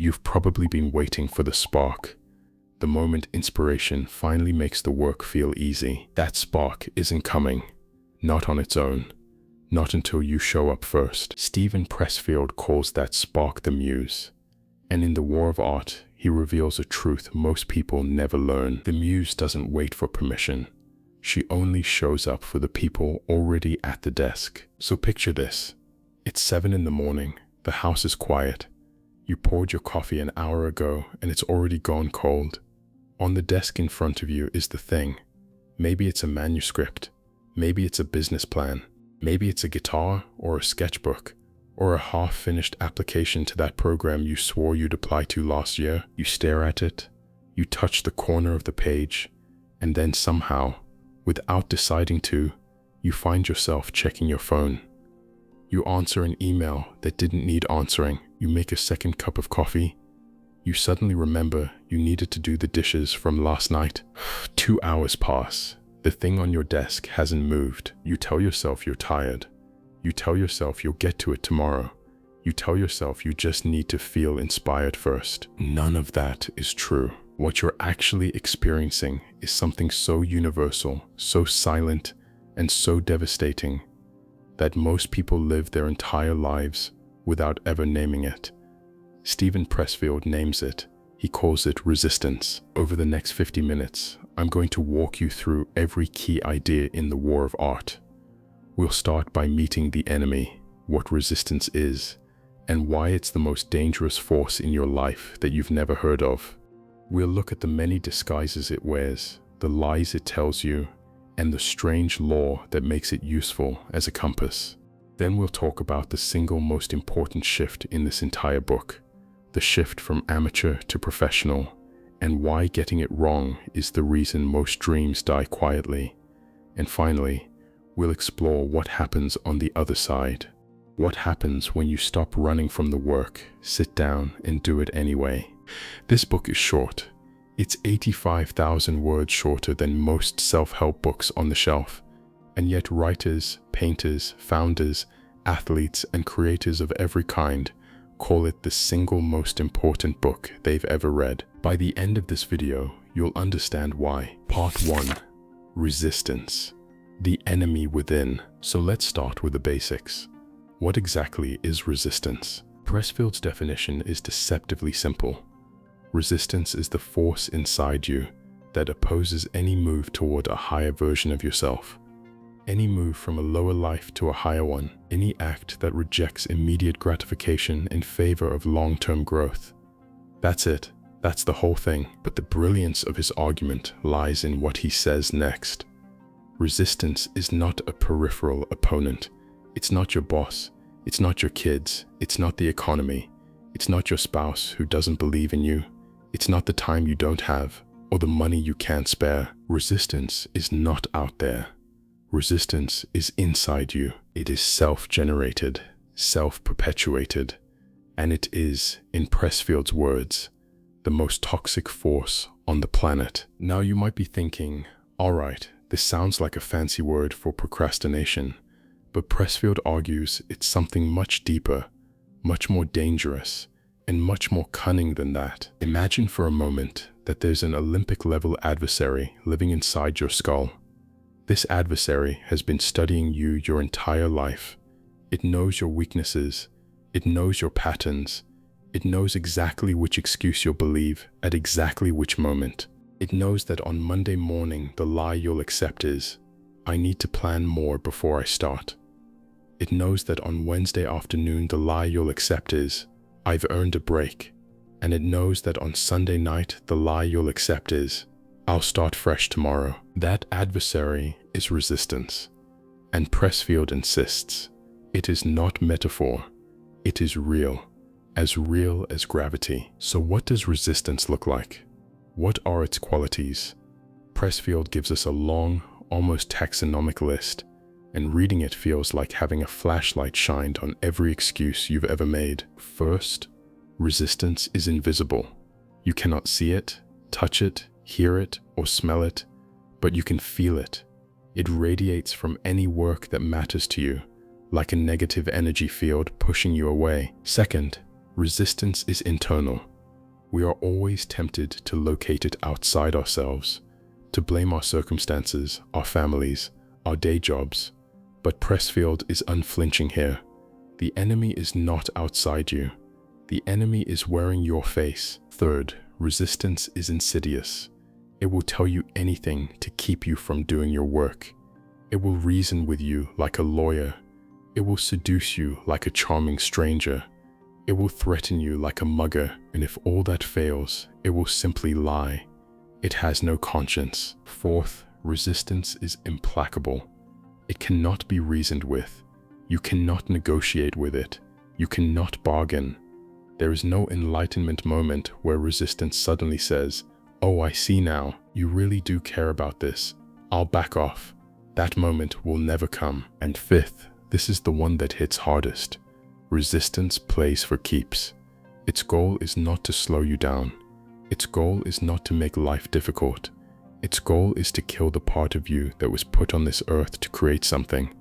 You've probably been waiting for the spark, the moment inspiration finally makes the work feel easy. That spark isn't coming, not on its own, not until you show up first. Stephen Pressfield calls that spark the Muse, and in The War of Art, he reveals a truth most people never learn. The Muse doesn't wait for permission. She only shows up for the people already at the desk. So picture this. It's 7 in the morning. The house is quiet. You poured your coffee an hour ago and it's already gone cold. On the desk in front of you is the thing. Maybe it's a manuscript. Maybe it's a business plan. Maybe it's a guitar or a sketchbook or a half-finished application to that program you swore you'd apply to last year. You stare at it. You touch the corner of the page, and then somehow, without deciding to, you find yourself checking your phone. You answer an email that didn't need answering. You make a second cup of coffee. You suddenly remember you needed to do the dishes from last night. 2 hours pass. The thing on your desk hasn't moved. You tell yourself you're tired. You tell yourself you'll get to it tomorrow. You tell yourself you just need to feel inspired first. None of that is true. What you're actually experiencing is something so universal, so silent, and so devastating that most people live their entire lives without ever naming it. Stephen Pressfield names it. He calls it resistance. Over the next 50 minutes, I'm going to walk you through every key idea in the War of Art. We'll start by meeting the enemy, what resistance is, and why it's the most dangerous force in your life that you've never heard of. We'll look at the many disguises it wears, the lies it tells you, and the strange law that makes it useful as a compass. Then we'll talk about the single most important shift in this entire book, the shift from amateur to professional, and why getting it wrong is the reason most dreams die quietly. And finally, we'll explore what happens on the other side. What happens when you stop running from the work, sit down, and do it anyway. This book is short. It's 85,000 words shorter than most self-help books on the shelf. And yet writers, painters, founders, athletes, and creators of every kind call it the single most important book they've ever read. By the end of this video, you'll understand why. Part 1. Resistance. The enemy within. So let's start with the basics. What exactly is resistance? Pressfield's definition is deceptively simple. Resistance is the force inside you that opposes any move toward a higher version of yourself. Any move from a lower life to a higher one. Any act that rejects immediate gratification in favor of long-term growth. That's it. That's the whole thing. But the brilliance of his argument lies in what he says next. Resistance is not a peripheral opponent. It's not your boss. It's not your kids. It's not the economy. It's not your spouse who doesn't believe in you. It's not the time you don't have or the money you can't spare. Resistance is not out there. Resistance is inside you. It is self-generated, self-perpetuated, and it is, in Pressfield's words, the most toxic force on the planet. Now you might be thinking, all right, this sounds like a fancy word for procrastination, but Pressfield argues it's something much deeper, much more dangerous, and much more cunning than that. Imagine for a moment that there's an Olympic-level adversary living inside your skull. This adversary has been studying you your entire life. It knows your weaknesses. It knows your patterns. It knows exactly which excuse you'll believe at exactly which moment. It knows that on Monday morning, the lie you'll accept is, I need to plan more before I start. It knows that on Wednesday afternoon, the lie you'll accept is, I've earned a break. And it knows that on Sunday night, the lie you'll accept is, I'll start fresh tomorrow. That adversary is resistance. And Pressfield insists, it is not metaphor. It is real as gravity. So what does resistance look like? What are its qualities? Pressfield gives us a long, almost taxonomic list, and reading it feels like having a flashlight shined on every excuse you've ever made. First, resistance is invisible. You cannot see it, touch it, hear it, or smell it, but you can feel it. It radiates from any work that matters to you, like a negative energy field pushing you away. Second, resistance is internal. We are always tempted to locate it outside ourselves, to blame our circumstances, our families, our day jobs. But Pressfield is unflinching here. The enemy is not outside you. The enemy is wearing your face. Third, resistance is insidious. It will tell you anything to keep you from doing your work. It will reason with you like a lawyer. It will seduce you like a charming stranger. It will threaten you like a mugger, and if all that fails, it will simply lie. It has no conscience. Fourth, resistance is implacable. It cannot be reasoned with. You cannot negotiate with it. You cannot bargain. There is no enlightenment moment where resistance suddenly says, "Oh, I see now. You really do care about this. I'll back off." That moment will never come. And fifth, this is the one that hits hardest. Resistance plays for keeps. Its goal is not to slow you down. Its goal is not to make life difficult. Its goal is to kill the part of you that was put on this earth to create something,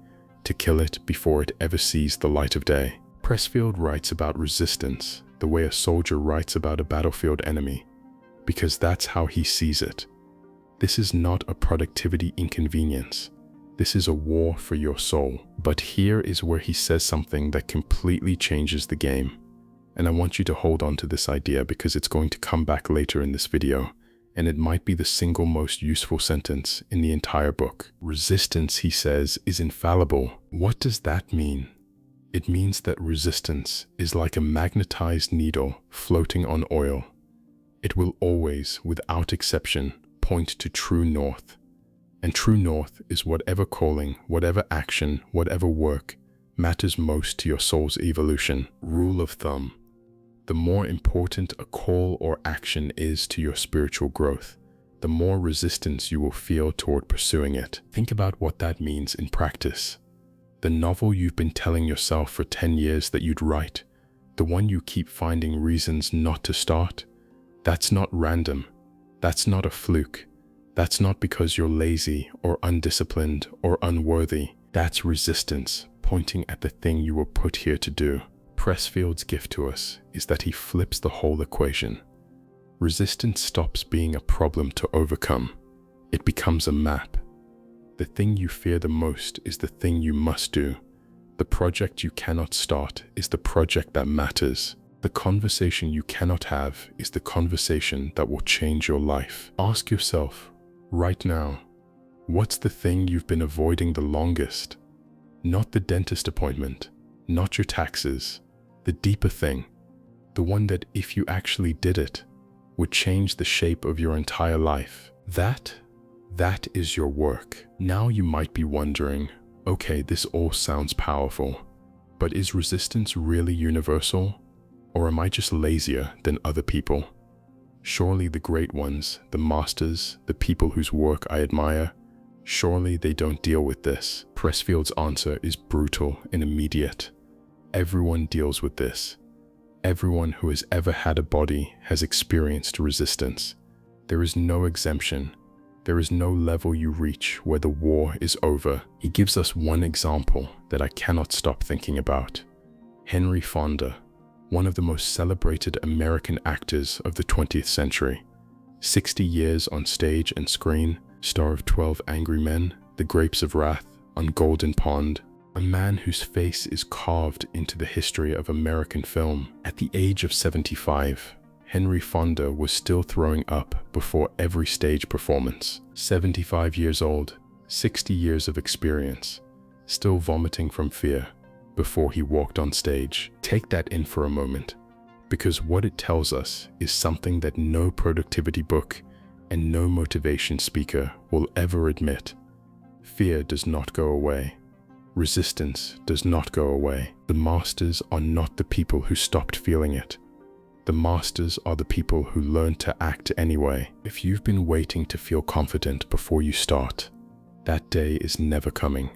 to kill it before it ever sees the light of day. Pressfield writes about resistance the way a soldier writes about a battlefield enemy, because that's how he sees it. This is not a productivity inconvenience. This is a war for your soul. But here is where he says something that completely changes the game. And I want you to hold on to this idea because it's going to come back later in this video, and it might be the single most useful sentence in the entire book. Resistance, he says, is infallible. What does that mean? It means that resistance is like a magnetized needle floating on oil. It will always, without exception, point to true north. And true north is whatever calling, whatever action, whatever work matters most to your soul's evolution. Rule of thumb: the more important a call or action is to your spiritual growth, the more resistance you will feel toward pursuing it. Think about what that means in practice. The novel you've been telling yourself for 10 years that you'd write, the one you keep finding reasons not to start, that's not random. That's not a fluke. That's not because you're lazy or undisciplined or unworthy. That's resistance pointing at the thing you were put here to do. Pressfield's gift to us is that he flips the whole equation. Resistance stops being a problem to overcome. It becomes a map. The thing you fear the most is the thing you must do. The project you cannot start is the project that matters. The conversation you cannot have is the conversation that will change your life. Ask yourself, right now, what's the thing you've been avoiding the longest? Not the dentist appointment, not your taxes, the deeper thing, the one that if you actually did it, would change the shape of your entire life. That is your work. Now you might be wondering, okay, this all sounds powerful, but is resistance really universal? Or am I just lazier than other people? Surely the great ones, the masters, the people whose work I admire, surely they don't deal with this. Pressfield's answer is brutal and immediate. Everyone deals with this. Everyone who has ever had a body has experienced resistance. There is no exemption. There is no level you reach where the war is over. He gives us one example that I cannot stop thinking about. Henry Fonda, one of the most celebrated American actors of the 20th century. 60 years on stage and screen, star of 12 Angry Men, The Grapes of Wrath, On Golden Pond, a man whose face is carved into the history of American film. At the age of 75, Henry Fonda was still throwing up before every stage performance. 75 years old, 60 years of experience, still vomiting from fear before he walked on stage. Take that in for a moment, because what it tells us is something that no productivity book and no motivation speaker will ever admit. Fear does not go away. Resistance does not go away. The masters are not the people who stopped feeling it. The masters are the people who learned to act anyway. If you've been waiting to feel confident before you start, that day is never coming.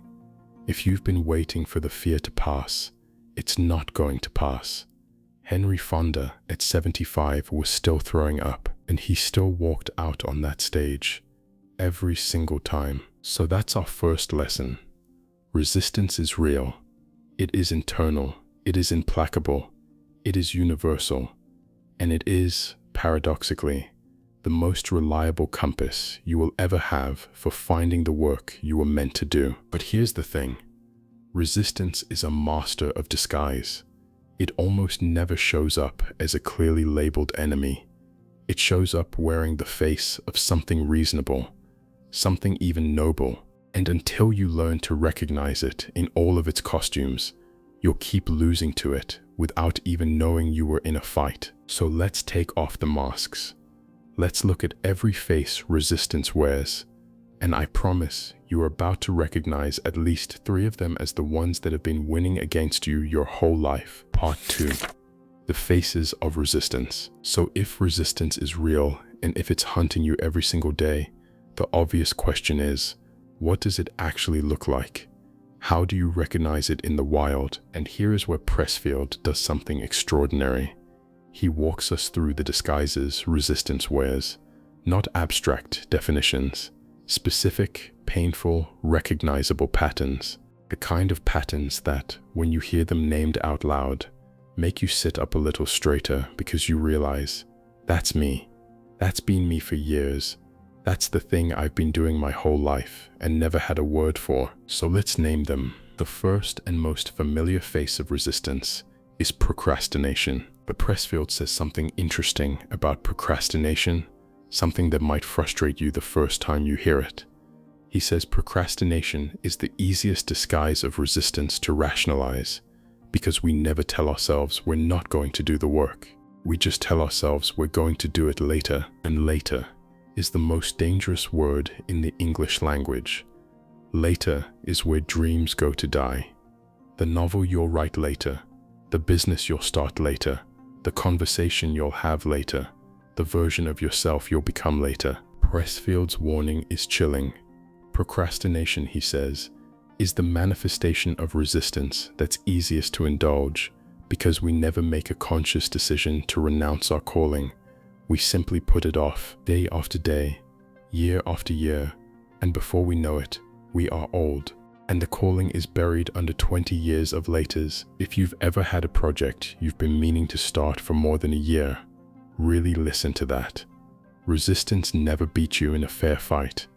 If you've been waiting for the fear to pass, it's not going to pass. Henry Fonda at 75 was still throwing up, and he still walked out on that stage every single time. So that's our first lesson. Resistance is real. It is internal. It is implacable. It is universal. And it is paradoxically, the most reliable compass you will ever have for finding the work you were meant to do. But here's the thing. Resistance is a master of disguise. It almost never shows up as a clearly labeled enemy. It shows up wearing the face of something reasonable, something even noble, and until you learn to recognize it in all of its costumes, you'll keep losing to it without even knowing you were in a fight. So let's take off the masks. Let's look at every face resistance wears, and I promise you are about to recognize at least 3 of them as the ones that have been winning against you your whole life. Part 2. The faces of resistance. So if resistance is real, and if it's hunting you every single day, the obvious question is, what does it actually look like? How do you recognize it in the wild? And here is where Pressfield does something extraordinary. He walks us through the disguises resistance wears, not abstract definitions, specific, painful, recognizable patterns. The kind of patterns that, when you hear them named out loud, make you sit up a little straighter because you realize, that's me. That's been me for years. That's the thing I've been doing my whole life and never had a word for. So let's name them. The first and most familiar face of resistance is procrastination. But Pressfield says something interesting about procrastination, something that might frustrate you the first time you hear it. He says procrastination is the easiest disguise of resistance to rationalize, because we never tell ourselves we're not going to do the work. We just tell ourselves we're going to do it later, and later is the most dangerous word in the English language. Later is where dreams go to die. The novel you'll write later, the business you'll start later, the conversation you'll have later, the version of yourself you'll become later. Pressfield's warning is chilling. Procrastination, he says, is the manifestation of resistance that's easiest to indulge because we never make a conscious decision to renounce our calling. We simply put it off day after day, year after year, and before we know it, we are old. And the calling is buried under 20 years of laters. If you've ever had a project you've been meaning to start for more than a year, really listen to that. Resistance never beat you in a fair fight.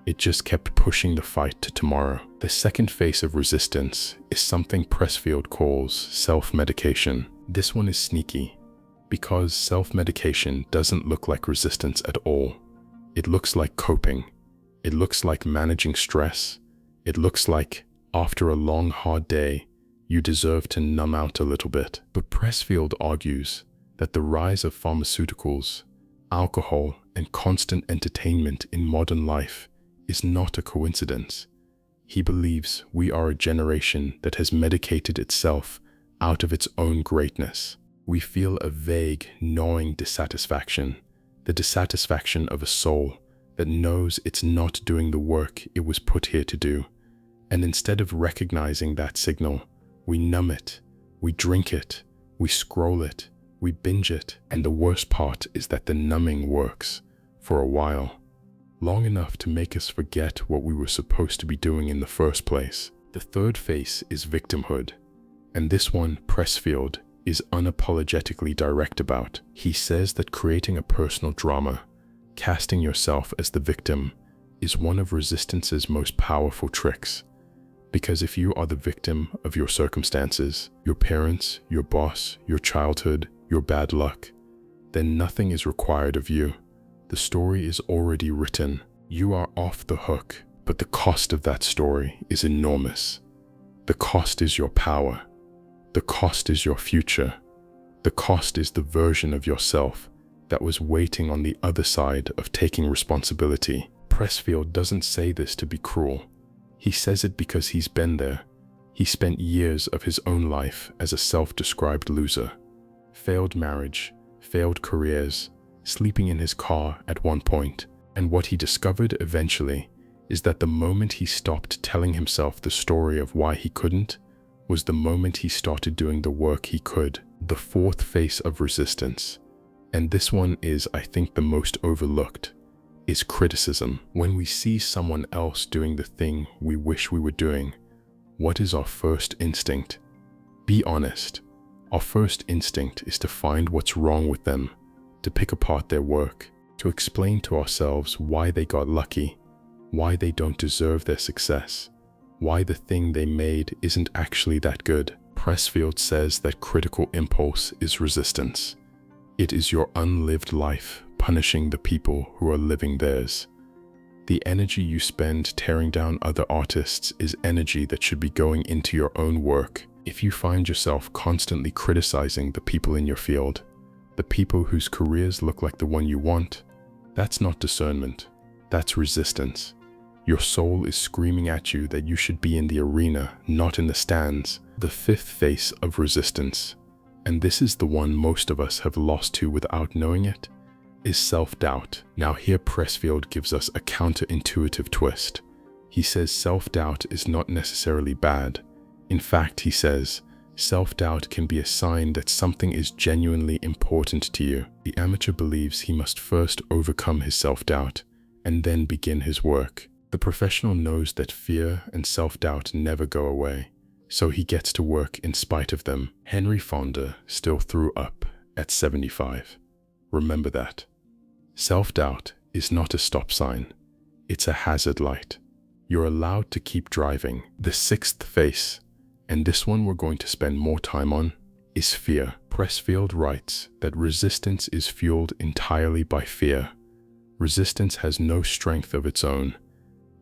It just kept pushing the fight to tomorrow. The second face of resistance is something Pressfield calls self-medication. This one is sneaky, because self-medication doesn't look like resistance at all. It looks like coping. It looks like managing stress. It looks like, after a long, hard day, you deserve to numb out a little bit. But Pressfield argues that the rise of pharmaceuticals, alcohol, and constant entertainment in modern life is not a coincidence. He believes we are a generation that has medicated itself out of its own greatness. We feel a vague, gnawing dissatisfaction, the dissatisfaction of a soul that knows it's not doing the work it was put here to do. And instead of recognizing that signal, we numb it, we drink it, we scroll it, we binge it. And the worst part is that the numbing works for a while, long enough to make us forget what we were supposed to be doing in the first place. The third face is victimhood, and this one Pressfield is unapologetically direct about. He says that creating a personal drama, casting yourself as the victim, is one of resistance's most powerful tricks. Because if you are the victim of your circumstances, your parents, your boss, your childhood, your bad luck, then nothing is required of you. The story is already written. You are off the hook, but the cost of that story is enormous. The cost is your power. The cost is your future. The cost is the version of yourself that was waiting on the other side of taking responsibility. Pressfield doesn't say this to be cruel. He says it because he's been there. He spent years of his own life as a self-described loser. Failed marriage, failed careers, sleeping in his car at one point. And what he discovered eventually is that the moment he stopped telling himself the story of why he couldn't was the moment he started doing the work he could. The fourth face of resistance, and this one is, I think, the most overlooked, is criticism. When we see someone else doing the thing we wish we were doing, what is our first instinct? Be honest. Our first instinct is to find what's wrong with them, to pick apart their work, to explain to ourselves why they got lucky, why they don't deserve their success, why the thing they made isn't actually that good. Pressfield says that critical impulse is resistance. It is your unlived life punishing the people who are living theirs. The energy you spend tearing down other artists is energy that should be going into your own work. If you find yourself constantly criticizing the people in your field, the people whose careers look like the one you want, that's not discernment, that's resistance. Your soul is screaming at you that you should be in the arena, not in the stands. The fifth face of resistance, and this is the one most of us have lost to without knowing it, is self-doubt. Now here Pressfield gives us a counterintuitive twist. He says self-doubt is not necessarily bad. In fact, he says, self-doubt can be a sign that something is genuinely important to you. The amateur believes he must first overcome his self-doubt and then begin his work. The professional knows that fear and self-doubt never go away, so he gets to work in spite of them. Henry Fonda still threw up at 75. Remember that. Self-doubt is not a stop sign, it's a hazard light. You're allowed to keep driving. The sixth face, and this one we're going to spend more time on, is fear. Pressfield writes that resistance is fueled entirely by fear. Resistance has no strength of its own.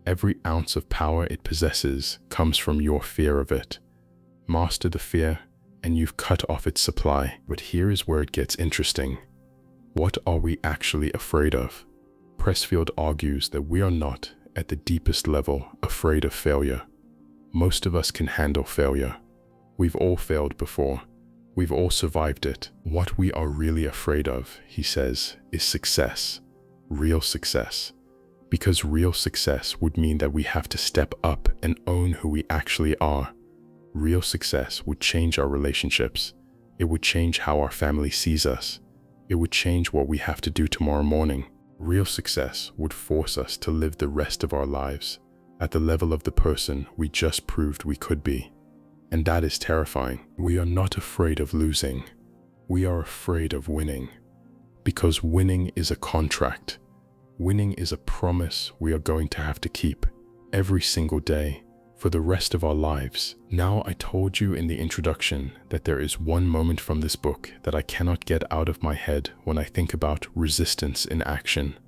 Every ounce of power it possesses comes from your fear of it. Master the fear, and you've cut off its supply. But here is where it gets interesting. What are we actually afraid of? Pressfield argues that we are not, at the deepest level, afraid of failure. Most of us can handle failure. We've all failed before. We've all survived it. What we are really afraid of, he says, is success. Real success. Because real success would mean that we have to step up and own who we actually are. Real success would change our relationships. It would change how our family sees us. It would change what we have to do tomorrow morning. Real success would force us to live the rest of our lives at the level of the person we just proved we could be. And that is terrifying. We are not afraid of losing. We are afraid of winning. Because winning is a contract. Winning is a promise we are going to have to keep every single day for the rest of our lives. Now, I told you in the introduction that there is one moment from this book that I cannot get out of my head when I think about resistance in action.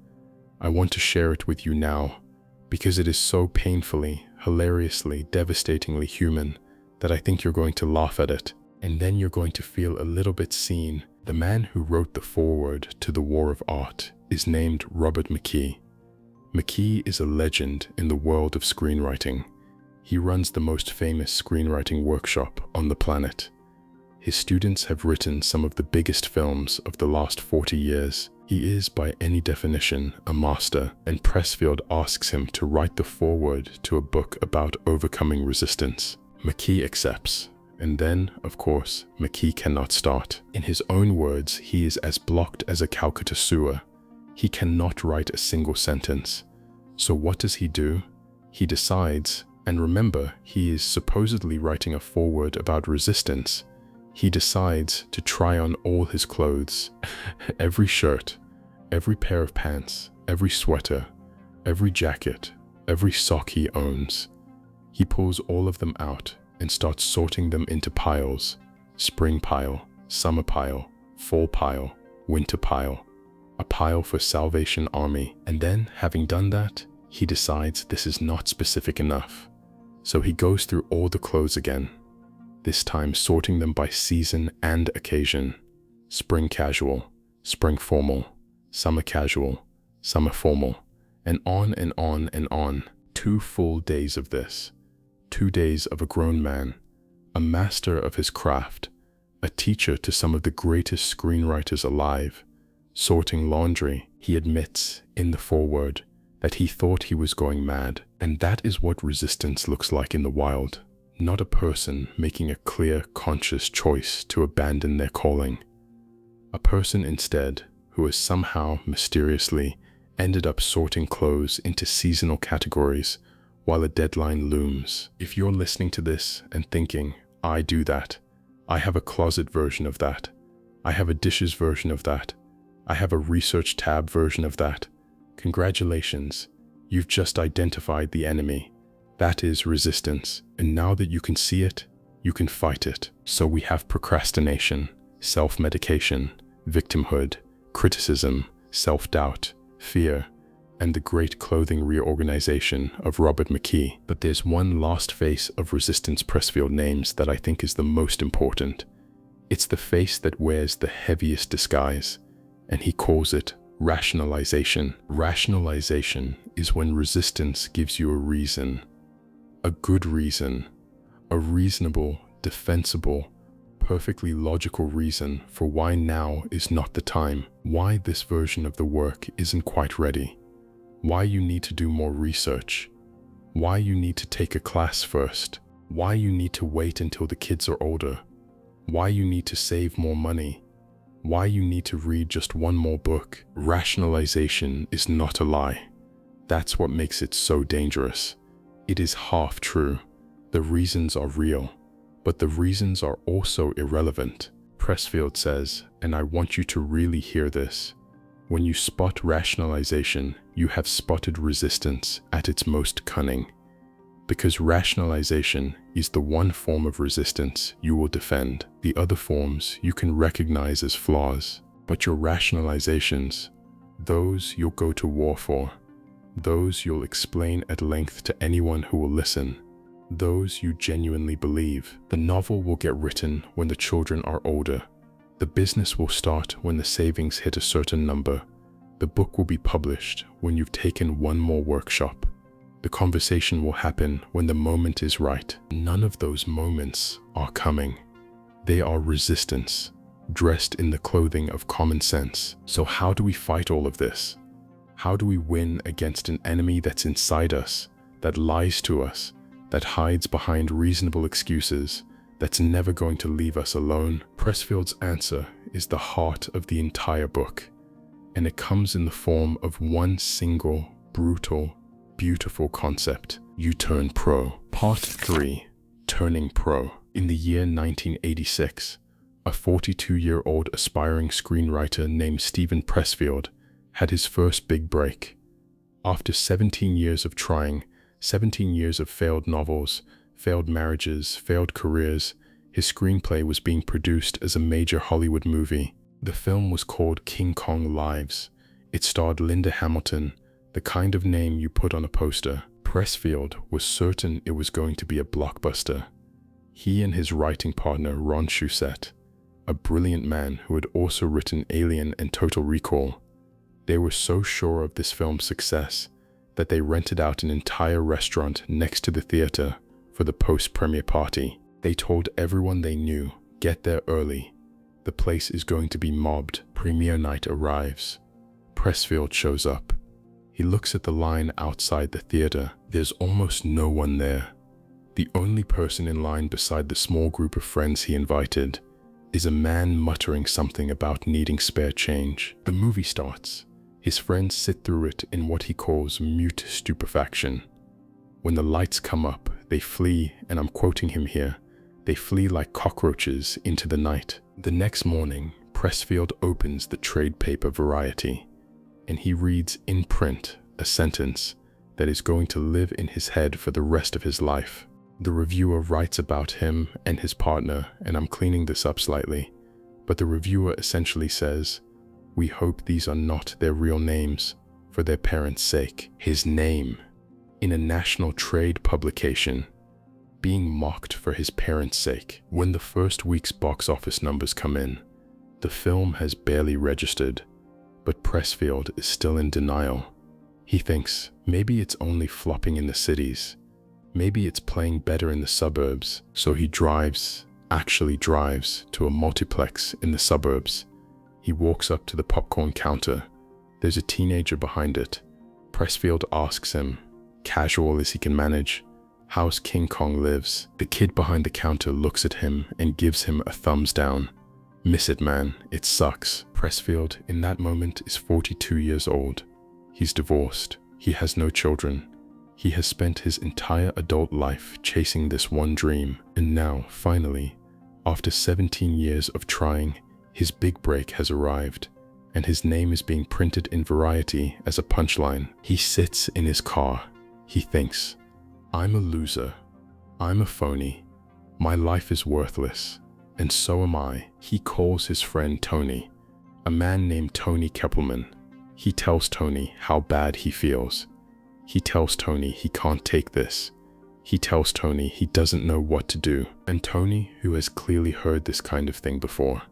I want to share it with you now because it is so painfully, hilariously, devastatingly human that I think you're going to laugh at it, and then you're going to feel a little bit seen. The man who wrote the foreword to The War of Art is named Robert McKee. McKee is a legend in the world of screenwriting. He runs the most famous screenwriting workshop on the planet. His students have written some of the biggest films of the last 40 years. He is, by any definition, a master, and Pressfield asks him to write the foreword to a book about overcoming resistance. McKee accepts, and then, of course, McKee cannot start. In his own words, he is as blocked as a Calcutta sewer. He cannot write a single sentence. So what does he do? He decides, and remember, he is supposedly writing a foreword about resistance. He decides to try on all his clothes, every shirt, every pair of pants, every sweater, every jacket, every sock he owns. He pulls all of them out and starts sorting them into piles: spring pile, summer pile, fall pile, winter pile, a pile for Salvation Army. And then, having done that, he decides this is not specific enough. So he goes through all the clothes again, this time sorting them by season and occasion: spring casual, spring formal, summer casual, summer formal, and on and on and on. 2 full days of this. 2 days of a grown man, a master of his craft, a teacher to some of the greatest screenwriters alive, sorting laundry. He admits in the foreword that he thought he was going mad, and that is what resistance looks like in the wild. Not a person making a clear, conscious choice to abandon their calling. A person instead who has somehow mysteriously ended up sorting clothes into seasonal categories while a deadline looms. If you're listening to this and thinking, I do that, I have a closet version of that, I have a dishes version of that, I have a research tab version of that. Congratulations, you've just identified the enemy. That is resistance. And now that you can see it, you can fight it. So we have procrastination, self-medication, victimhood, criticism, self-doubt, fear, and the great clothing reorganization of Robert McKee. But there's one last face of resistance Pressfield names that I think is the most important. It's the face that wears the heaviest disguise, and he calls it rationalization. Rationalization is when resistance gives you a reason, a good reason, a reasonable, defensible, perfectly logical reason for why now is not the time, why this version of the work isn't quite ready, why you need to do more research, why you need to take a class first, why you need to wait until the kids are older, why you need to save more money, why you need to read just one more book. Rationalization is not a lie. That's what makes it so dangerous. It is half true. The reasons are real, but the reasons are also irrelevant. Pressfield says, and I want you to really hear this, when you spot rationalization, you have spotted resistance at its most cunning. Because rationalization is the one form of resistance you will defend. The other forms you can recognize as flaws, but your rationalizations, those you'll go to war for, those you'll explain at length to anyone who will listen, those you genuinely believe. The novel will get written when the children are older. The business will start when the savings hit a certain number. The book will be published when you've taken one more workshop. The conversation will happen when the moment is right. None of those moments are coming. They are resistance, dressed in the clothing of common sense. So how do we fight all of this? How do we win against an enemy that's inside us, that lies to us, that hides behind reasonable excuses, that's never going to leave us alone? Pressfield's answer is the heart of the entire book, and it comes in the form of one single, brutal, beautiful concept. You turn pro. Part 3. Turning pro. In the year 1986, a 42-year-old aspiring screenwriter named Stephen Pressfield had his first big break. After 17 years of trying, 17 years of failed novels, failed marriages, failed careers, his screenplay was being produced as a major Hollywood movie. The film was called King Kong Lives. It starred Linda Hamilton, the kind of name you put on a poster. Pressfield was certain it was going to be a blockbuster. He and his writing partner Ron Shusett, a brilliant man who had also written Alien and Total Recall, they were so sure of this film's success that they rented out an entire restaurant next to the theater for the post-premiere party. They told everyone they knew, get there early. The place is going to be mobbed. Premiere night arrives. Pressfield shows up. He looks at the line outside the theater. There's almost no one there. The only person in line beside the small group of friends he invited is a man muttering something about needing spare change. The movie starts. His friends sit through it in what he calls mute stupefaction. When the lights come up, they flee, and I'm quoting him here, they flee like cockroaches into the night. The next morning, Pressfield opens the trade paper Variety, and he reads in print a sentence that is going to live in his head for the rest of his life. The reviewer writes about him and his partner, and I'm cleaning this up slightly, but the reviewer essentially says, "We hope these are not their real names for their parents' sake." His name, in a national trade publication, being mocked for his parents' sake. When the first week's box office numbers come in, the film has barely registered, but Pressfield is still in denial. He thinks maybe it's only flopping in the cities. Maybe it's playing better in the suburbs. So he actually drives to a multiplex in the suburbs. He walks up to the popcorn counter. There's a teenager behind it. Pressfield asks him, casual as he can manage, "How's King Kong Lives?" The kid behind the counter looks at him and gives him a thumbs down. "Miss it, man. It sucks." Pressfield, in that moment, is 42 years old. He's divorced. He has no children. He has spent his entire adult life chasing this one dream. And now, finally, after 17 years of trying, his big break has arrived. and his name is being printed in Variety as a punchline. He sits in his car. He thinks, I'm a loser. I'm a phony. My life is worthless. And so am I. He calls his friend Tony, a man named Tony Keppelman. He tells Tony how bad he feels. He tells Tony he can't take this. He tells Tony he doesn't know what to do. And Tony, who has clearly heard this kind of thing before,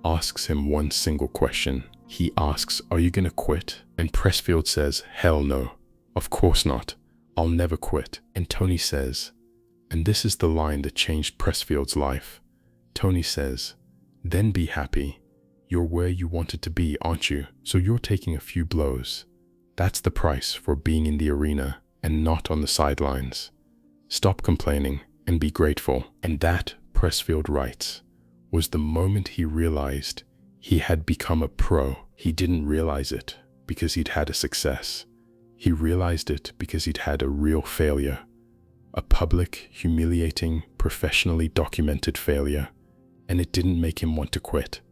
asks him one single question. He asks, are you gonna quit? And Pressfield says, hell no. Of course not. I'll never quit. And Tony says, and this is the line that changed Pressfield's life. Tony says, then be happy. You're where you wanted to be, aren't you? So you're taking a few blows. That's the price for being in the arena and not on the sidelines. Stop complaining and be grateful. And that, Pressfield writes, was the moment he realized he had become a pro. He didn't realize it because he'd had a success. He realized it because he'd had a real failure. A public, humiliating, professionally documented failure. And it didn't make him want to quit.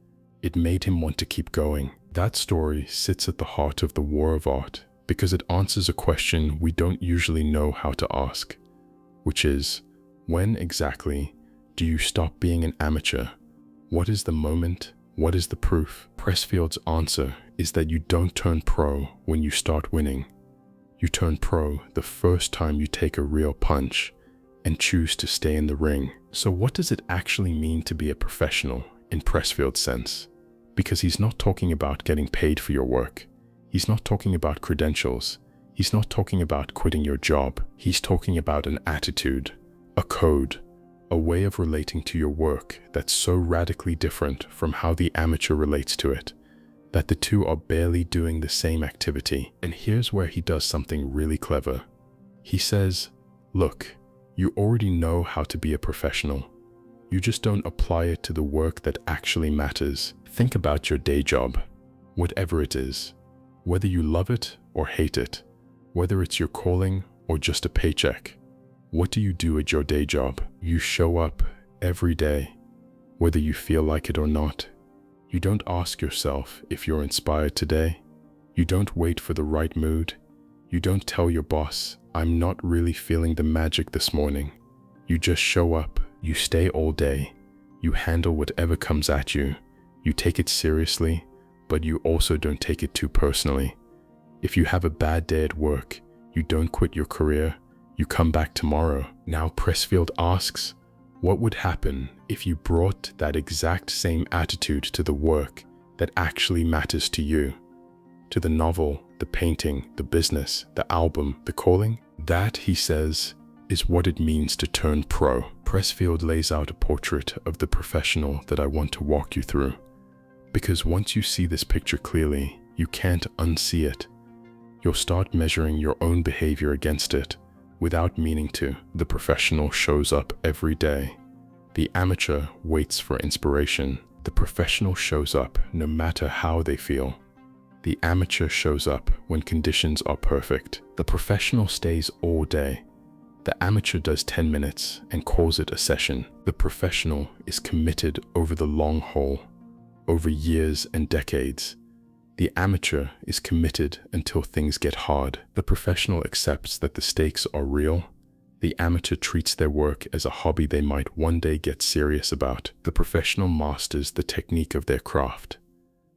It made him want to keep going. That story sits at the heart of the war of art because it answers a question we don't usually know how to ask, which is, when exactly do you stop being an amateur? What is the moment? What is the proof? Pressfield's answer is that you don't turn pro when you start winning. You turn pro the first time you take a real punch and choose to stay in the ring. So what does it actually mean to be a professional in Pressfield's sense? Because he's not talking about getting paid for your work. He's not talking about credentials. He's not talking about quitting your job. He's talking about an attitude, a code, a way of relating to your work that's so radically different from how the amateur relates to it, that the two are barely doing the same activity. And here's where he does something really clever. He says, look, you already know how to be a professional. You just don't apply it to the work that actually matters. Think about your day job, whatever it is, whether you love it or hate it, whether it's your calling or just a paycheck. What do you do at your day job? You show up every day, whether you feel like it or not. You don't ask yourself if you're inspired today. You don't wait for the right mood. You don't tell your boss, I'm not really feeling the magic this morning. You just show up. You stay all day. You handle whatever comes at you. You take it seriously, but you also don't take it too personally. If you have a bad day at work, you don't quit your career. You come back tomorrow. Now Pressfield asks, what would happen if you brought that exact same attitude to the work that actually matters to you? To the novel, the painting, the business, the album, the calling? That, he says, is what it means to turn pro. Pressfield lays out a portrait of the professional that I want to walk you through. Because once you see this picture clearly, you can't unsee it. You'll start measuring your own behavior against it without meaning to. The professional shows up every day. The amateur waits for inspiration. The professional shows up no matter how they feel. The amateur shows up when conditions are perfect. The professional stays all day. The amateur does 10 minutes and calls it a session. The professional is committed over the long haul, over years and decades. The amateur is committed until things get hard. The professional accepts that the stakes are real. The amateur treats their work as a hobby they might one day get serious about. The professional masters the technique of their craft.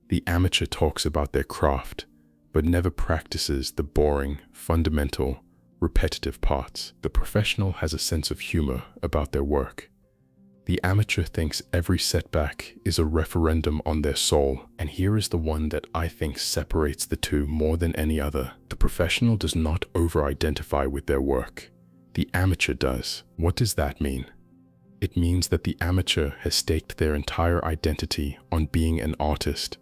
The amateur talks about their craft, but never practices the boring, fundamental, repetitive parts. The professional has a sense of humor about their work. The amateur thinks every setback is a referendum on their soul, and here is the one that I think separates the two more than any other. The professional does not over-identify with their work. The amateur does. What does that mean? It means that the amateur has staked their entire identity on being an artist.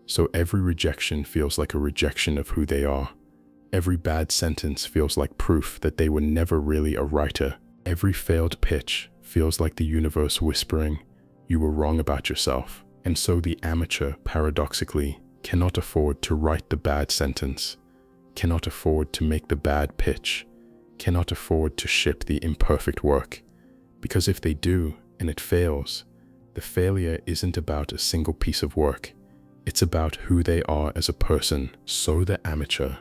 So every rejection feels like a rejection of who they are. Every bad sentence feels like proof that they were never really a writer. Every failed pitch feels like the universe whispering, you were wrong about yourself. And so the amateur, paradoxically, cannot afford to write the bad sentence, cannot afford to make the bad pitch, cannot afford to ship the imperfect work. Because if they do, and it fails, the failure isn't about a single piece of work. It's about who they are as a person. So the amateur,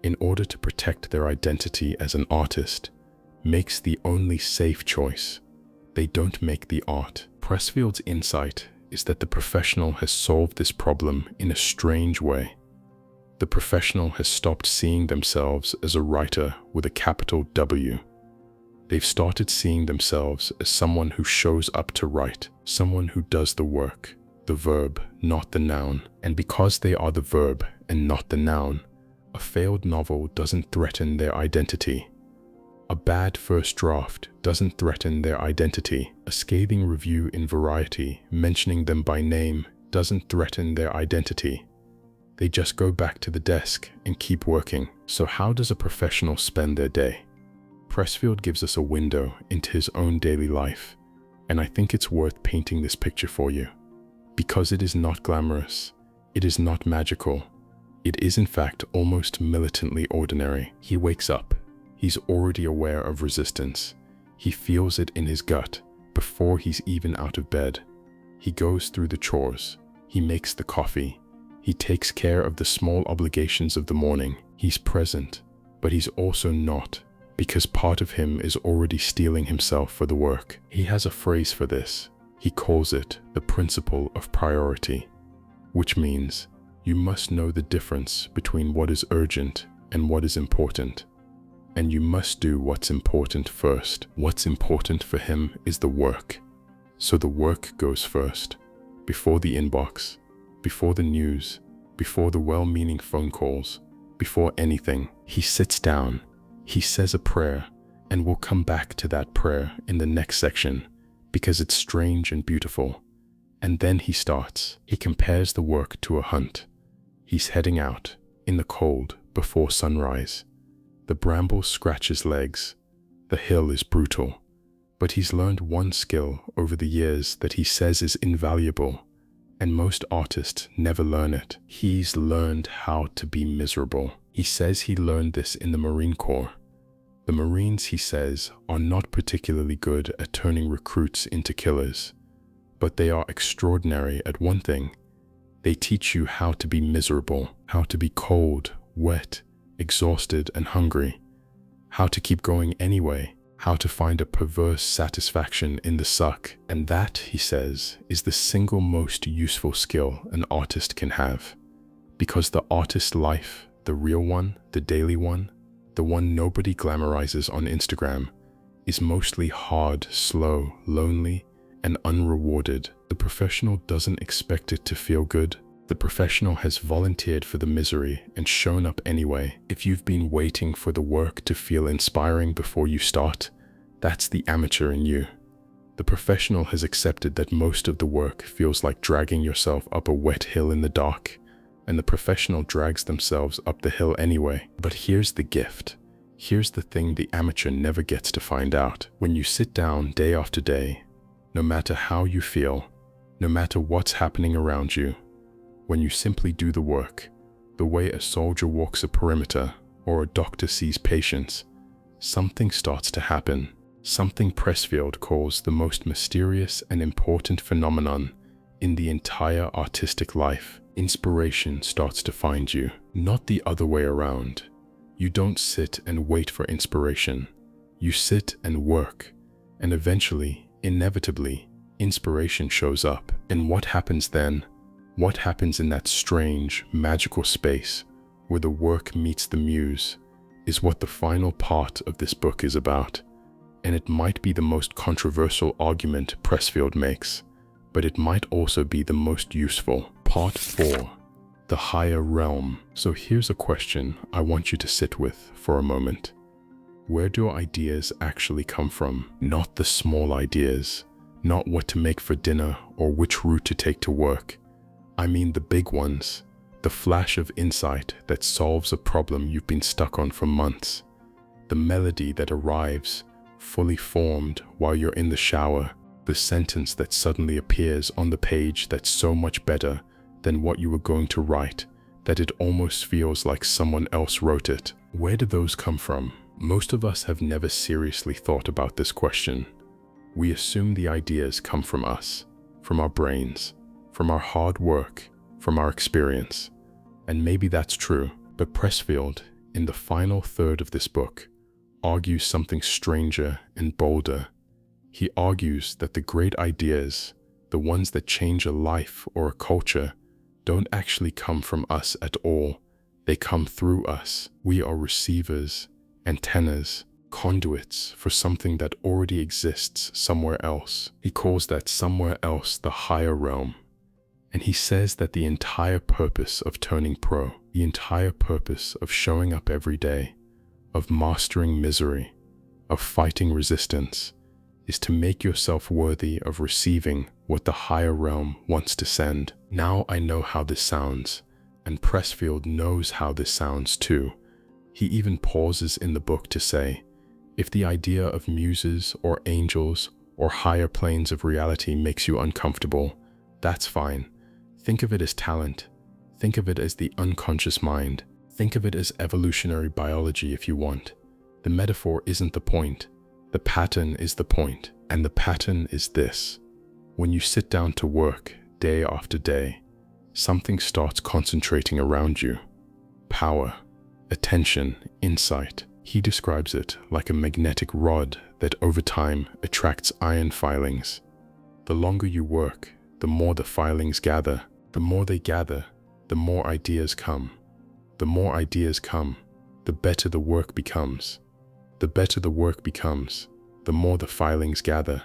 in order to protect their identity as an artist, makes the only safe choice. They don't make the art. Pressfield's insight is that the professional has solved this problem in a strange way. The professional has stopped seeing themselves as a writer with a capital W. They've started seeing themselves as someone who shows up to write, someone who does the work, the verb, not the noun. And because they are the verb and not the noun, a failed novel doesn't threaten their identity. A bad first draft doesn't threaten their identity. A scathing review in Variety mentioning them by name doesn't threaten their identity. They just go back to the desk and keep working. So how does a professional spend their day? Pressfield gives us a window into his own daily life, and I think it's worth painting this picture for you. Because it is not glamorous, it is not magical, it is in fact almost militantly ordinary. He wakes up. He's already aware of resistance. He feels it in his gut before he's even out of bed. He goes through the chores. He makes the coffee. He takes care of the small obligations of the morning. He's present, but he's also not, because part of him is already steeling himself for the work. He has a phrase for this. He calls it the principle of priority, which means you must know the difference between what is urgent and what is important. And you must do what's important first. What's important for him is the work. So the work goes first, before the inbox, before the news, before the well-meaning phone calls, before anything. He sits down, he says a prayer, and we'll come back to that prayer in the next section because it's strange and beautiful. And then he starts. He compares the work to a hunt. He's heading out in the cold before sunrise. The brambles scratch his legs. The hill is brutal. But he's learned one skill over the years that he says is invaluable, and most artists never learn it. He's learned how to be miserable. He says he learned this in the Marine Corps. The Marines, he says, are not particularly good at turning recruits into killers, but they are extraordinary at one thing. They teach you how to be miserable, how to be cold, wet, exhausted and hungry, how to keep going anyway, how to find a perverse satisfaction in the suck. And that, he says, is the single most useful skill an artist can have. Because the artist life, the real one, the daily one, the one nobody glamorizes on Instagram, is mostly hard, slow, lonely, and unrewarded. The professional doesn't expect it to feel good. The professional has volunteered for the misery and shown up anyway. If you've been waiting for the work to feel inspiring before you start, that's the amateur in you. The professional has accepted that most of the work feels like dragging yourself up a wet hill in the dark, and the professional drags themselves up the hill anyway. But here's the gift. Here's the thing the amateur never gets to find out. When you sit down day after day, no matter how you feel, no matter what's happening around you, when you simply do the work, the way a soldier walks a perimeter or a doctor sees patients, something starts to happen. Something Pressfield calls the most mysterious and important phenomenon in the entire artistic life. Inspiration starts to find you, not the other way around. You don't sit and wait for inspiration. You sit and work, and eventually, inevitably, inspiration shows up. And what happens then? What happens in that strange, magical space where the work meets the muse is what the final part of this book is about. And it might be the most controversial argument Pressfield makes, but it might also be the most useful. Part 4. The Higher Realm. So here's a question I want you to sit with for a moment. Where do ideas actually come from? Not the small ideas, not what to make for dinner or which route to take to work. I mean the big ones, the flash of insight that solves a problem you've been stuck on for months, the melody that arrives, fully formed while you're in the shower, the sentence that suddenly appears on the page that's so much better than what you were going to write that it almost feels like someone else wrote it. Where do those come from? Most of us have never seriously thought about this question. We assume the ideas come from us, from our brains, from our hard work, from our experience. And maybe that's true, but Pressfield, in the final third of this book, argues something stranger and bolder. He argues that the great ideas, the ones that change a life or a culture, don't actually come from us at all. They come through us. We are receivers, antennas, conduits for something that already exists somewhere else. He calls that somewhere else the higher realm. And he says that the entire purpose of turning pro, the entire purpose of showing up every day, of mastering misery, of fighting resistance, is to make yourself worthy of receiving what the higher realm wants to send. Now I know how this sounds, and Pressfield knows how this sounds too. He even pauses in the book to say, if the idea of muses or angels or higher planes of reality makes you uncomfortable, that's fine. Think of it as talent. Think of it as the unconscious mind. Think of it as evolutionary biology if you want. The metaphor isn't the point. The pattern is the point. And the pattern is this. When you sit down to work day after day, something starts concentrating around you. Power, attention, insight. He describes it like a magnetic rod that over time attracts iron filings. The longer you work, the more the filings gather. The more they gather, the more ideas come. The more ideas come, the better the work becomes. The better the work becomes, the more the filings gather.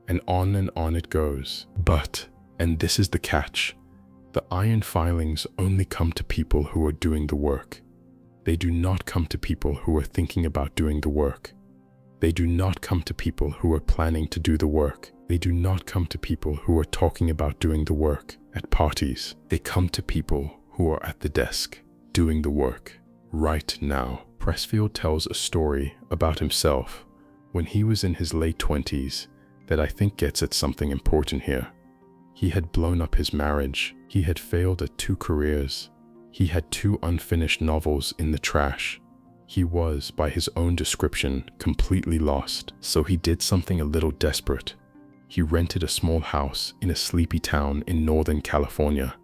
And on it goes. But, and this is the catch, the iron filings only come to people who are doing the work. They do not come to people who are thinking about doing the work. They do not come to people who are planning to do the work. They do not come to people who are talking about doing the work at parties. They come to people who are at the desk, doing the work, right now. Pressfield tells a story about himself when he was in his late 20s that I think gets at something important here. He had blown up his marriage. He had failed at 2 careers. He had 2 unfinished novels in the trash. He was, by his own description, completely lost. So he did something a little desperate. He rented a small house in a sleepy town in Northern California.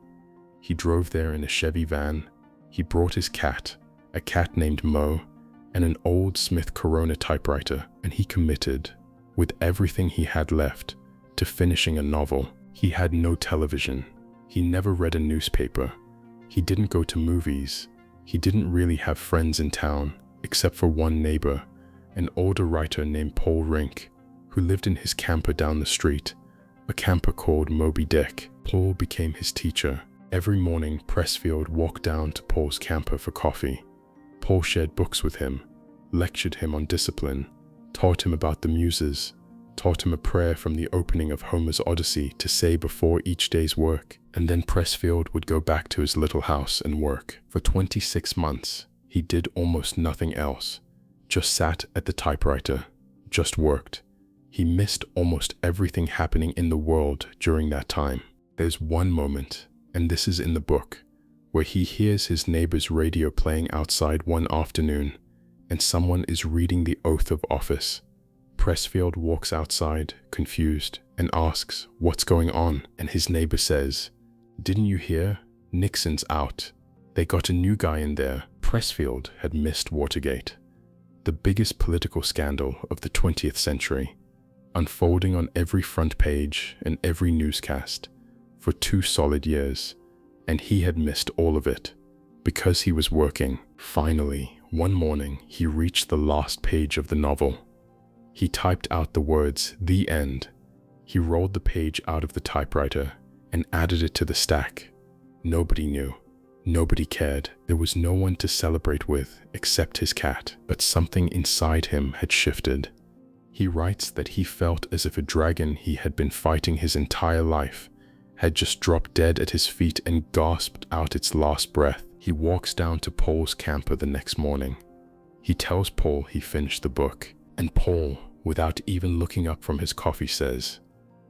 He drove there in a Chevy van. He brought his cat, a cat named Mo, and an old Smith Corona typewriter, and he committed, with everything he had left, to finishing a novel. He had no television. He never read a newspaper. He didn't go to movies. He didn't really have friends in town, except for one neighbor, an older writer named Paul Rink, who lived in his camper down the street, a camper called Moby Dick. Paul became his teacher. Every morning, Pressfield walked down to Paul's camper for coffee. Paul shared books with him, lectured him on discipline, taught him about the Muses, taught him a prayer from the opening of Homer's Odyssey to say before each day's work, and then Pressfield would go back to his little house and work. For 26 months, he did almost nothing else, just sat at the typewriter, just worked. He missed almost everything happening in the world during that time. There's one moment, and this is in the book, where he hears his neighbor's radio playing outside one afternoon, and someone is reading the oath of office. Pressfield walks outside, confused, and asks, "What's going on?" And his neighbor says, "Didn't you hear? Nixon's out. They got a new guy in there." Pressfield had missed Watergate, the biggest political scandal of the 20th century, unfolding on every front page and every newscast for 2 solid years, and he had missed all of it because he was working. Finally, one morning, he reached the last page of the novel. He typed out the words, "The End." He rolled the page out of the typewriter and added it to the stack. Nobody knew. Nobody cared. There was no one to celebrate with except his cat. But something inside him had shifted. He writes that he felt as if a dragon he had been fighting his entire life had just dropped dead at his feet and gasped out its last breath. He walks down to Paul's camper the next morning. He tells Paul he finished the book, and Paul, without even looking up from his coffee, says,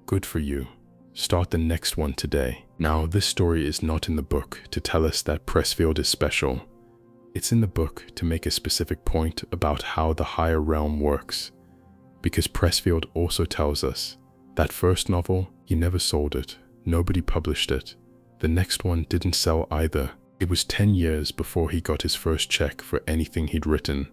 "Good for you. Start the next one today." Now, this story is not in the book to tell us that Pressfield is special. It's in the book to make a specific point about how the higher realm works. Because Pressfield also tells us that first novel, he never sold it, nobody published it, The next one didn't sell either. It was 10 years before he got his first check for anything he'd written,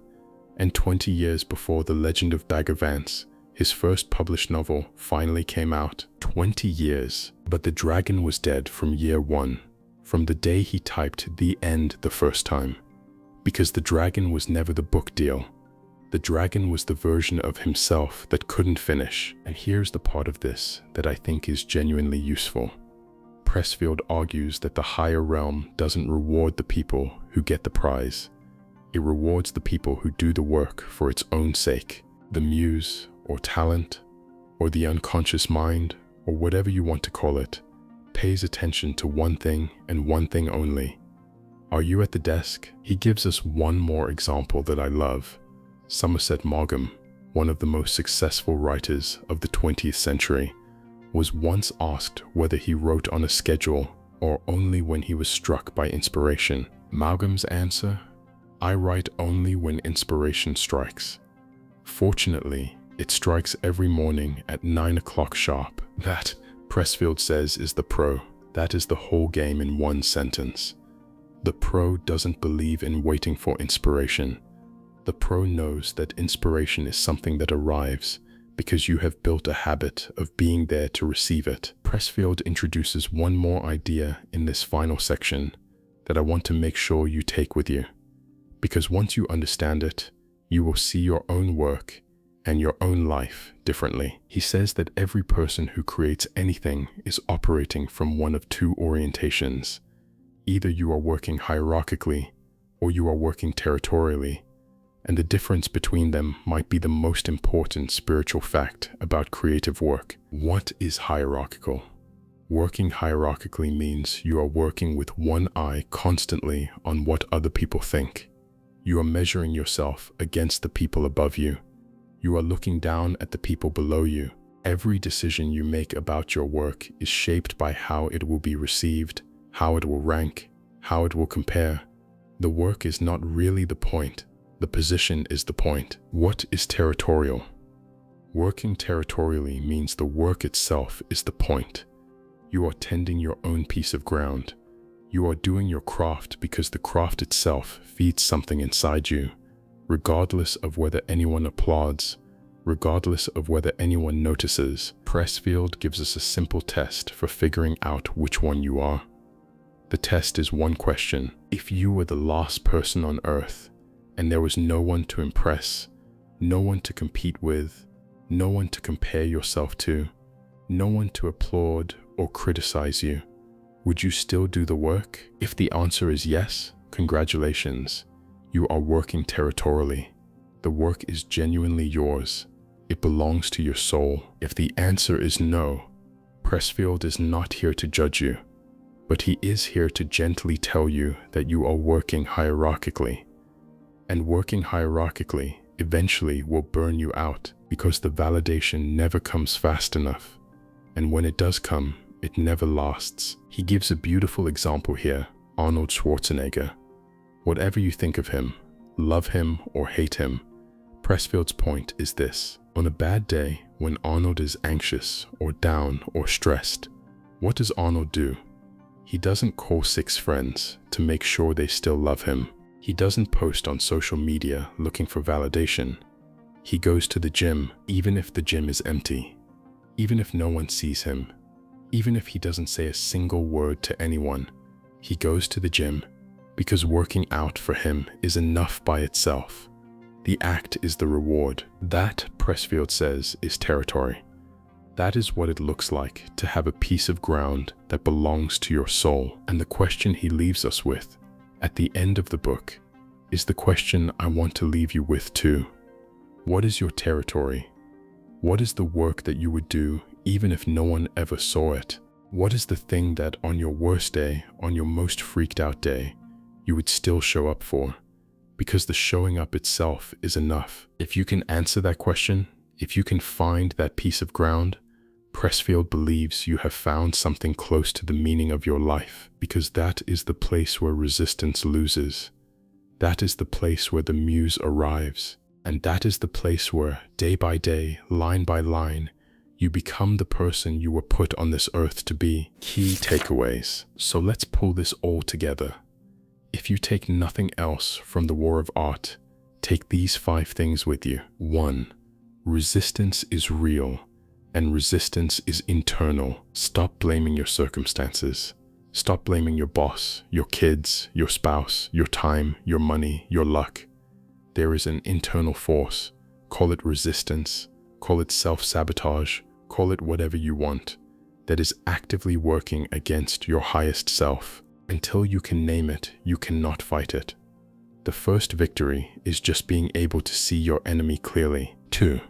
and 20 years before The Legend of Bagger Vance, his first published novel, finally came out. 20 years. But the dragon was dead from year one, from the day he typed "The End" the first time. Because the dragon was never the book deal. The dragon was the version of himself that couldn't finish. And here's the part of this that I think is genuinely useful. Pressfield argues that the higher realm doesn't reward the people who get the prize. It rewards the people who do the work for its own sake. The muse, or talent, or the unconscious mind, or whatever you want to call it, pays attention to one thing and one thing only. Are you at the desk? He gives us one more example that I love. Somerset Maugham, one of the most successful writers of the 20th century, was once asked whether he wrote on a schedule or only when he was struck by inspiration. Maugham's answer: "I write only when inspiration strikes. Fortunately, it strikes every morning at 9 o'clock sharp." That, Pressfield says, is the pro. That is the whole game in one sentence. The pro doesn't believe in waiting for inspiration. The pro knows that inspiration is something that arrives because you have built a habit of being there to receive it. Pressfield introduces one more idea in this final section that I want to make sure you take with you. Because once you understand it, you will see your own work and your own life differently. He says that every person who creates anything is operating from one of two orientations. Either you are working hierarchically or you are working territorially. And the difference between them might be the most important spiritual fact about creative work. What is hierarchical? Working hierarchically means you are working with one eye constantly on what other people think. You are measuring yourself against the people above you. You are looking down at the people below you. Every decision you make about your work is shaped by how it will be received, how it will rank, how it will compare. The work is not really the point. The position is the point. What is territorial? Working territorially means the work itself is the point. You are tending your own piece of ground. You are doing your craft because the craft itself feeds something inside you, regardless of whether anyone applauds, regardless of whether anyone notices. Pressfield gives us a simple test for figuring out which one you are. The test is one question. If you were the last person on earth, and there was no one to impress, no one to compete with, no one to compare yourself to, no one to applaud or criticize you, would you still do the work? If the answer is yes, congratulations. You are working territorially. The work is genuinely yours. It belongs to your soul. If the answer is no, Pressfield is not here to judge you, but he is here to gently tell you that you are working hierarchically. And working hierarchically eventually will burn you out because the validation never comes fast enough. And when it does come, it never lasts. He gives a beautiful example here, Arnold Schwarzenegger. Whatever you think of him, love him or hate him, Pressfield's point is this. On a bad day, when Arnold is anxious or down or stressed, what does Arnold do? He doesn't call 6 friends to make sure they still love him. He doesn't post on social media looking for validation. He goes to the gym, even if the gym is empty, even if no one sees him, even if he doesn't say a single word to anyone. He goes to the gym because working out for him is enough by itself. The act is the reward. That, Pressfield says, is territory. That is what it looks like to have a piece of ground that belongs to your soul. And the question he leaves us with at the end of the book is the question I want to leave you with too. What is your territory? What is the work that you would do even if no one ever saw it? What is the thing that on your worst day, on your most freaked out day, you would still show up for? Because the showing up itself is enough. If you can answer that question, if you can find that piece of ground, Pressfield believes you have found something close to the meaning of your life, because that is the place where resistance loses. That is the place where the muse arrives. And that is the place where, day by day, line by line, You become the person you were put on this earth to be. Key takeaways. So let's pull this all together. If you take nothing else from the war of art, take these 5 things with you. 1. Resistance is real, and resistance is internal. Stop blaming your circumstances. Stop blaming your boss, your kids, your spouse, your time, your money, your luck. There is an internal force. Call it resistance, call it self-sabotage, call it whatever you want, that is actively working against your highest self. Until you can name it, you cannot fight it. The first victory is just being able to see your enemy clearly. 2.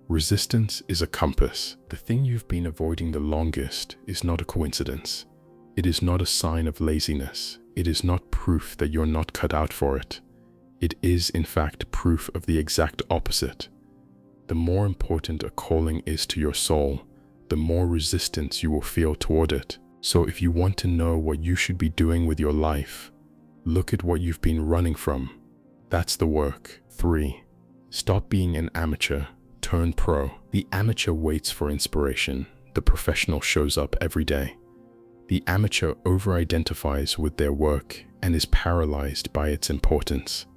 Resistance is a compass. The thing you've been avoiding the longest is not a coincidence. It is not a sign of laziness. It is not proof that you're not cut out for it. It is, in fact, proof of the exact opposite. The more important a calling is to your soul, the more resistance you will feel toward it. So if you want to know what you should be doing with your life, look at what you've been running from. That's the work. 3. Stop being an amateur. Turn pro. The amateur waits for inspiration. The professional shows up every day. The amateur over-identifies with their work and is paralyzed by its importance.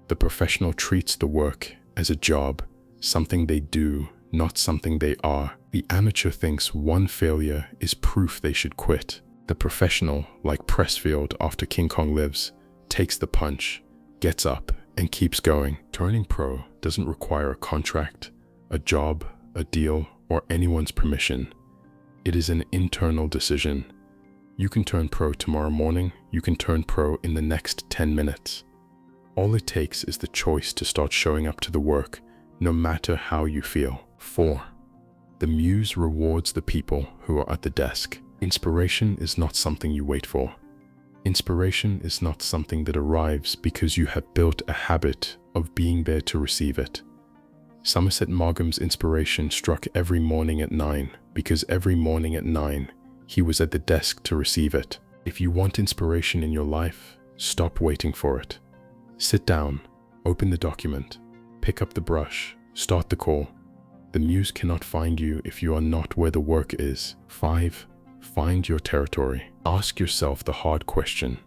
The professional treats the work as a job, something they do, not something they are. The amateur thinks one failure is proof they should quit. The professional, like Pressfield after King Kong Lives, takes the punch, gets up, and keeps going. Turning pro doesn't require a contract, a job, a deal, or anyone's permission. It is an internal decision. You can turn pro tomorrow morning, you can turn pro in the next 10 minutes. All it takes is the choice to start showing up to the work, no matter how you feel. 4. The Muse rewards the people who are at the desk. Inspiration is not something you wait for. Inspiration is not something that arrives because you have built a habit of being there to receive it. Somerset Maugham's inspiration struck every morning at 9 because every morning at 9 he was at the desk to receive it. If you want inspiration in your life, stop waiting for it. Sit down, open the document, pick up the brush, start the call. The Muse cannot find you if you are not where the work is. 5. Find your territory. Ask yourself the hard question.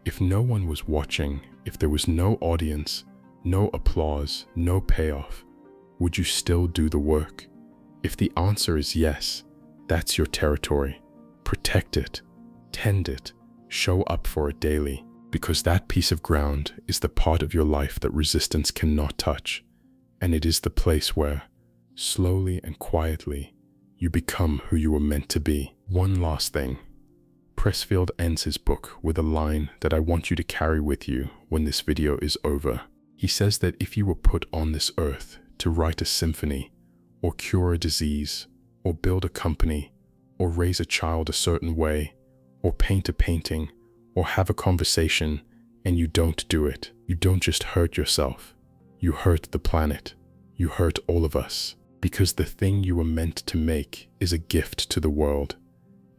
If no one was watching, if there was no audience, no applause, no payoff, would you still do the work? If the answer is yes, that's your territory. Protect it, tend it, show up for it daily, because that piece of ground is the part of your life that resistance cannot touch, and it is the place where, slowly and quietly, you become who you were meant to be. One last thing. Pressfield ends his book with a line that I want you to carry with you when this video is over. He says that if you were put on this earth to write a symphony, or cure a disease, or build a company, or raise a child a certain way, or paint a painting, or have a conversation, and you don't do it, you don't just hurt yourself. You hurt the planet. You hurt all of us. Because the thing you were meant to make is a gift to the world.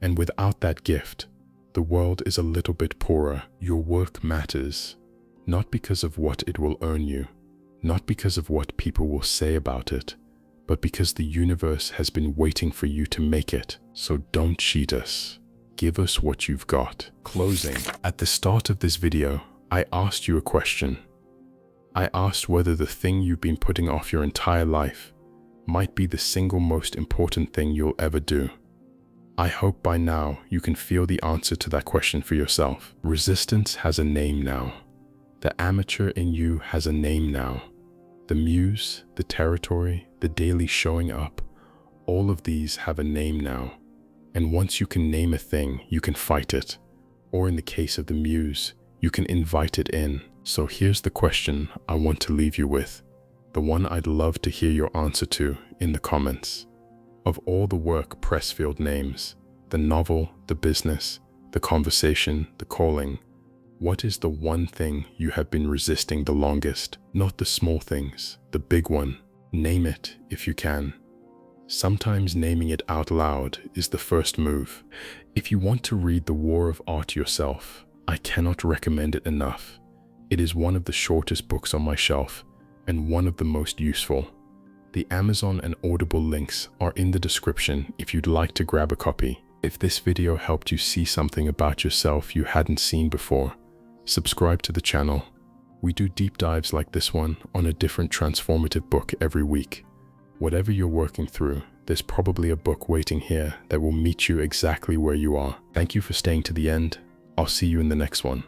And without that gift, the world is a little bit poorer. Your work matters, not because of what it will earn you, not because of what people will say about it, but because the universe has been waiting for you to make it. So don't cheat us. Give us what you've got. Closing. At the start of this video, I asked you a question. I asked whether the thing you've been putting off your entire life might be the single most important thing you'll ever do. I hope by now you can feel the answer to that question for yourself. Resistance has a name now. The amateur in you has a name now. The Muse, the territory, the daily showing up, all of these have a name now. And once you can name a thing, you can fight it. Or in the case of the Muse, you can invite it in. So here's the question I want to leave you with, the one I'd love to hear your answer to in the comments. Of all the work Pressfield names, the novel, the business, the conversation, the calling, what is the one thing you have been resisting the longest? Not the small things, the big one. Name it if you can. Sometimes naming it out loud is the first move. If you want to read The War of Art yourself, I cannot recommend it enough. It is one of the shortest books on my shelf and one of the most useful. The Amazon and Audible links are in the description if you'd like to grab a copy. If this video helped you see something about yourself you hadn't seen before, subscribe to the channel. We do deep dives like this one on a different transformative book every week. Whatever you're working through, there's probably a book waiting here that will meet you exactly where you are. Thank you for staying to the end. I'll see you in the next one.